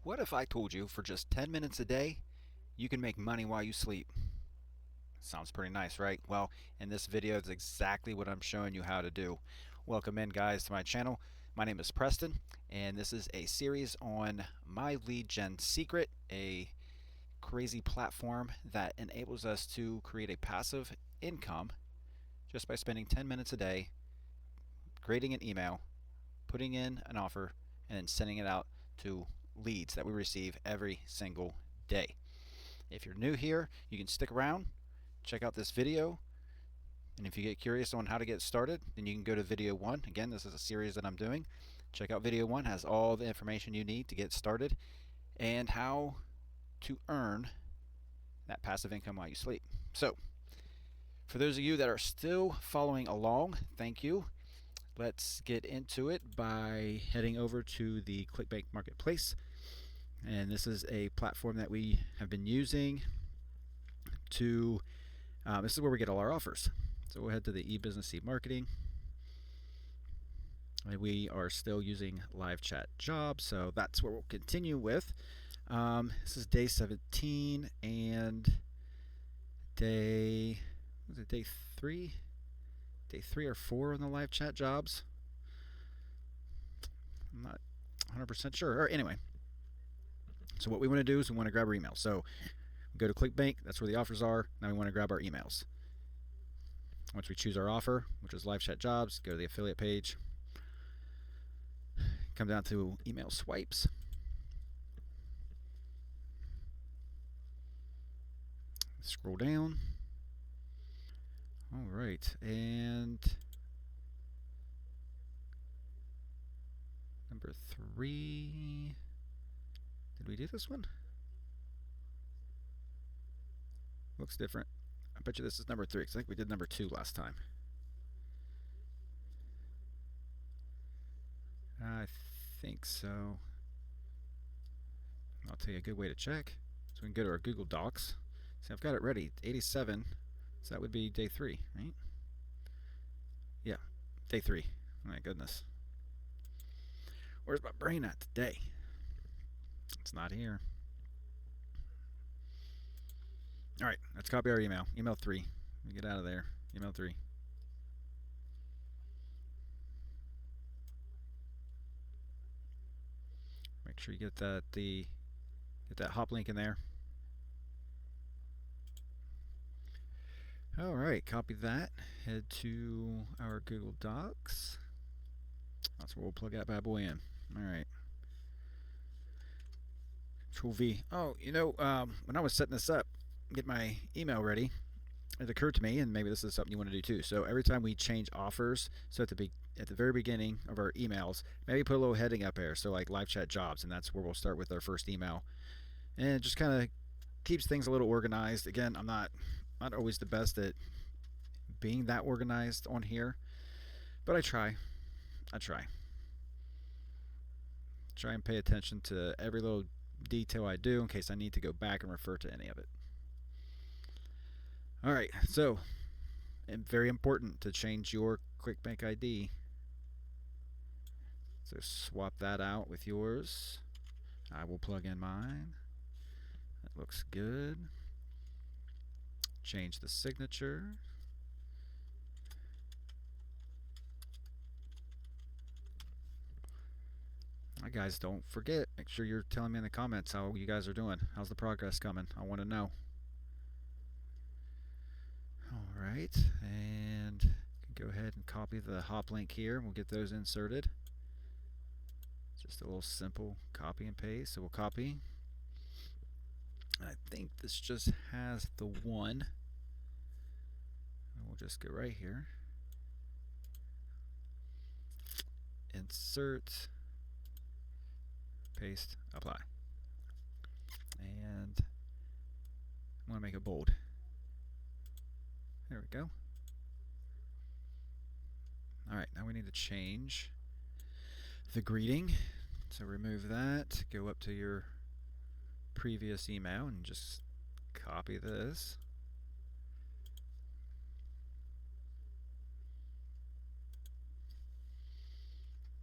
What if I told you for just 10 minutes a day, you can make money while you sleep? Sounds pretty nice, right? Well, in this video, it's exactly what I'm showing you how to do. Welcome in, guys, to my channel. My name is Preston, and this is a series on My Lead Gen Secret, a crazy platform that enables us to create a passive income just by spending 10 minutes a day creating an email, putting in an offer, and then sending it out to leads that we receive every single day. If you're new here, you can stick around, check out this video, and if you get curious on how to get started, then you can go to video 1. Again, this is a series that I'm doing. Check out video 1, has all the information you need to get started and how to earn that passive income while you sleep. So, for those of you that are still following along, thank you. Let's get into it by heading over to the ClickBank Marketplace. And this is a platform that we have been using to, this is where we get all our offers. So we'll head to the eBusiness eMarketing. And we are still using live chat jobs, so that's where we'll continue with. This is day 17 and day 3? Day 3 or 4 on the live chat jobs. I'm not 100% sure. Or anyway, so what we want to do is we want to grab our email. So we go to ClickBank, that's where the offers are. Now we want to grab our emails. Once we choose our offer, which is live chat jobs, go to the affiliate page, come down to email swipes. Scroll down. All right, and number 3. Did we do this one? Looks different. I bet you this is number 3 because I think we did number 2 last time. I think so. I'll tell you a good way to check. So we can go to our Google Docs. See, I've got it ready. 87. So that would be day 3, right? Yeah, day 3. My goodness. Where's my brain at today? It's not here. All right, let's copy our email. Email 3. Let me get out of there. Email 3. Make sure you get that hop link in there. All right, copy that. Head to our Google Docs. That's where we'll plug that bad boy in. All right. Control V. Oh, when I was setting this up, get my email ready, it occurred to me, and maybe this is something you want to do too. So every time we change offers, so at the very beginning of our emails, maybe put a little heading up there. So like live chat jobs, and that's where we'll start with our first email, and it just kind of keeps things a little organized. Again, I'm not always the best at being that organized on here, but I try. Try and pay attention to every little detail I do in case I need to go back and refer to any of it. All right, so and very important to change your ClickBank ID. So swap that out with yours. I will plug in mine. That looks good. Change the signature. All right, guys, don't forget. Make sure you're telling me in the comments how you guys are doing. How's the progress coming? I want to know. All right, and go ahead and copy the hop link here. We'll get those inserted. Just a little simple copy and paste. So we'll copy. I think this just has the one. And we'll just go right here. Insert. Paste. Apply. And I want to make it bold. There we go. All right, now we need to change the greeting. So remove that. Go up to your previous email and just copy this.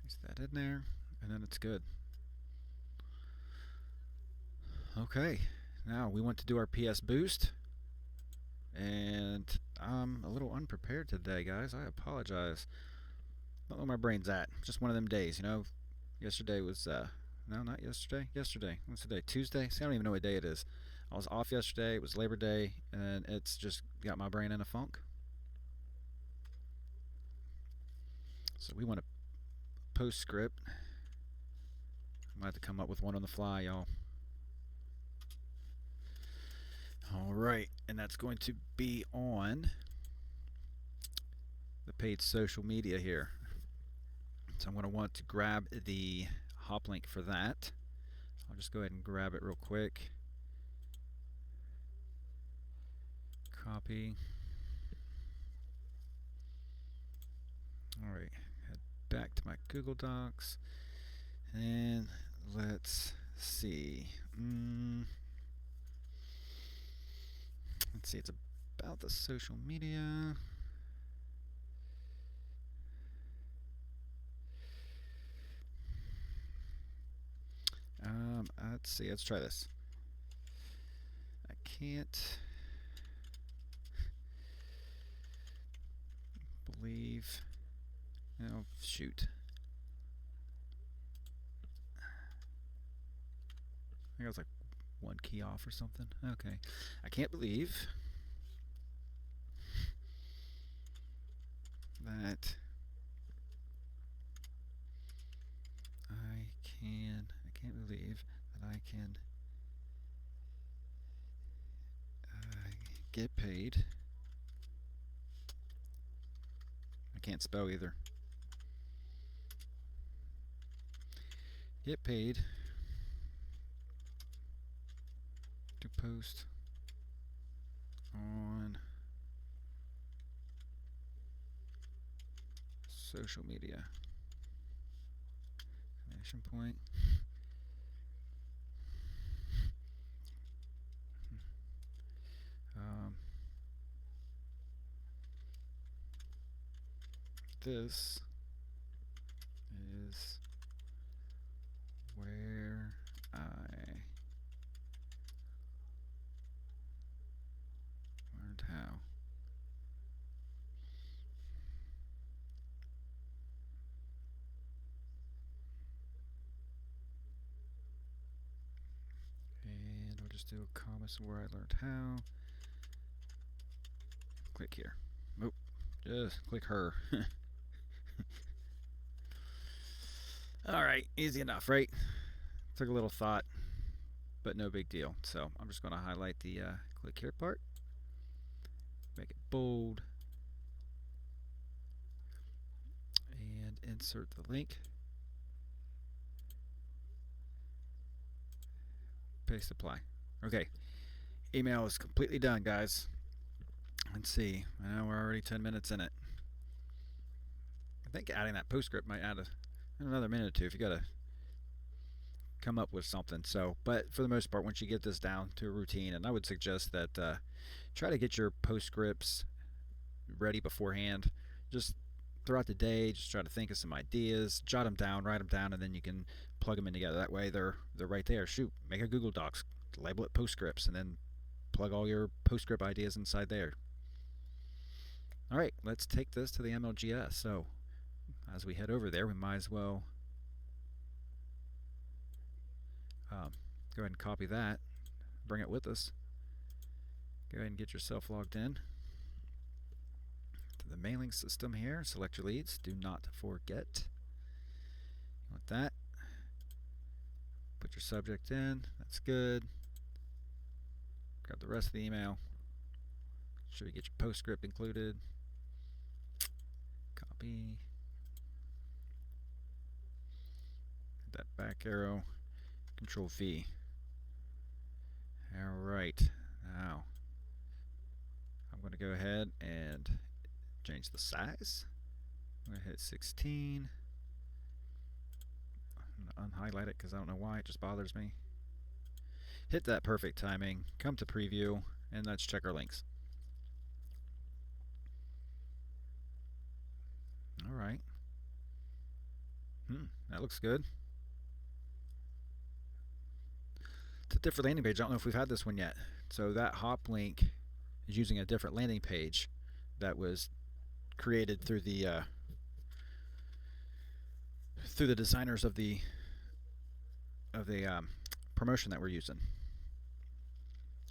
Paste that in there, and then it's good. Okay, now we want to do our PS boost, and I'm a little unprepared today, guys. I apologize. I don't know where my brain's at. Just one of them days, you know. Yesterday was no, not yesterday. Yesterday. What's the day? Tuesday. See, I don't even know what day it is. I was off yesterday. It was Labor Day, and it's just got my brain in a funk. So we want a postscript. I'm gonna have to come up with one on the fly, y'all. All right, and that's going to be on the paid social media here. So I'm going to want to grab the hop link for that. I'll just go ahead and grab it real quick. Copy. All right, head back to my Google Docs, and let's see. Let's see, it's about the social media. Let's see, let's try this. I can't believe, oh shoot. I think I was like one key off or something. Okay. I can't believe that I can't believe that I can get paid. I can't spell either. Get paid to post on social media. Exclamation point. This is where I learned how. And I'll just do a comma where I learned how. Click here. Nope. Just click her. Alright, easy enough, right? Took a little thought, but no big deal. So I'm just going to highlight the click here part. Make it bold. And insert the link. Paste apply. Okay. Email is completely done, guys. Let's see. Now we're already 10 minutes in it. I think adding that postscript might add another minute or two if you got to come up with something. So, but for the most part, once you get this down to a routine, and I would suggest that try to get your postscripts ready beforehand. Just throughout the day, just try to think of some ideas, jot them down, write them down, and then you can plug them in together. That way, they're right there. Shoot, make a Google Docs, label it postscripts, and then plug all your postscript ideas inside there. All right, let's take this to the MLGS. So, as we head over there, we might as well go ahead and copy that, bring it with us. Go ahead and get yourself logged in to the mailing system here. Select your leads. Do not forget. You want that. Put your subject in. That's good. Grab the rest of the email. Make sure you get your postscript included. Copy. Hit that back arrow. Control V. Alright. Now, I'm going to go ahead and change the size. I'm going to hit 16. I'm going to unhighlight it because I don't know why. It just bothers me. Hit that perfect timing. Come to preview. And let's check our links. Alright. That looks good. It's a different landing page. I don't know if we've had this one yet. So that hop link is using a different landing page that was created through the designers of the promotion that we're using.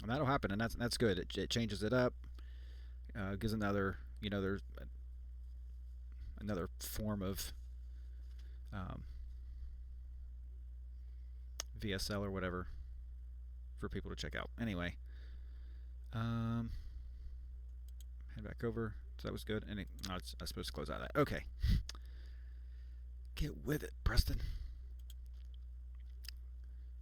And that'll happen, and that's good. It changes it up, gives another, there's another form of VSL or whatever for people to check out. Anyway, head back over. So that was good. And I was supposed to close out of that. Okay. Get with it, Preston.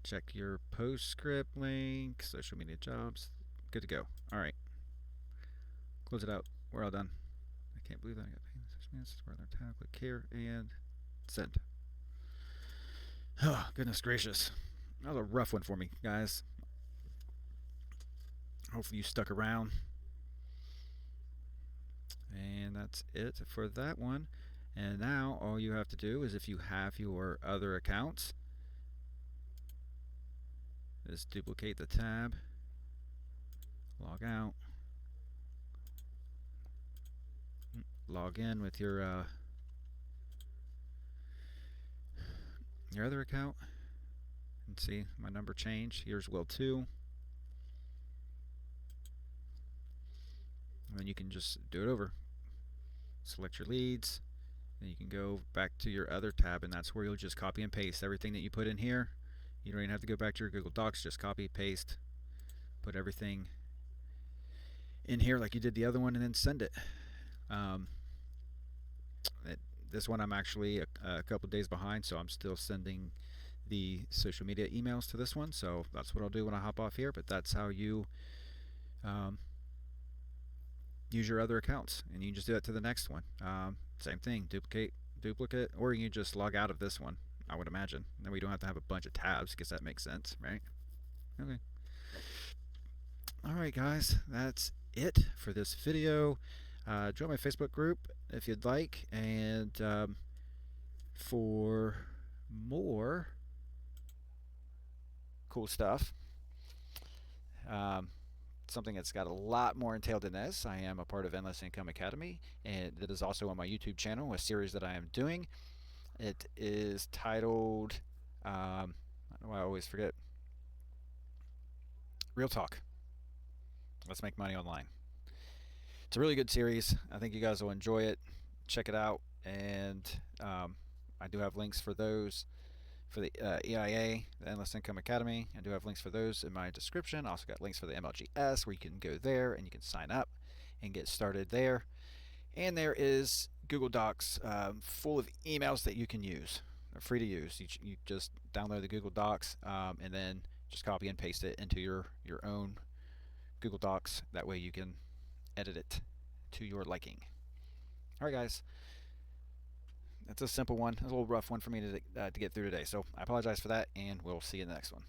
Check your PostScript link, social media jobs. Good to go. All right. Close it out. We're all done. I can't believe that I got paid. We're on our tab. Click here and send. Oh, goodness gracious. That was a rough one for me, guys. Hopefully you stuck around. And that's it for that one. And now all you have to do is, if you have your other accounts, is duplicate the tab, log out, log in with your other account, and see my number change. Yours will too. And then you can just do it over. Select your leads. Then you can go back to your other tab, and that's where you'll just copy and paste everything that you put in here. You don't even have to go back to your Google Docs. Just copy, paste, put everything in here like you did the other one, and then send it. This one I'm actually a couple days behind, so I'm still sending the social media emails to this one. So that's what I'll do when I hop off here. But that's how you use your other accounts, and you can just do that to the next one. Same thing, duplicate, or you can just log out of this one, I would imagine. Then we don't have to have a bunch of tabs. Guess that makes sense, right? Okay. Alright guys, that's it for this video. Join my Facebook group if you'd like, and for more cool stuff, something that's got a lot more entailed than this, I am a part of Endless Income Academy, and it is also on my YouTube channel, a series that I am doing. It is titled, I don't know why I always forget, Real Talk. Let's make money online. It's a really good series. I think you guys will enjoy it. Check it out, and I do have links for those for the EIA, the Endless Income Academy. I do have links for those in my description. I also got links for the MLGS, where you can go there and you can sign up and get started there. And there is Google Docs full of emails that you can use. They're free to use. You just download the Google Docs and then just copy and paste it into your own Google Docs. That way you can edit it to your liking. Alright guys, that's a simple one. It's a little rough one for me to get through today, so I apologize for that, and we'll see you in the next one.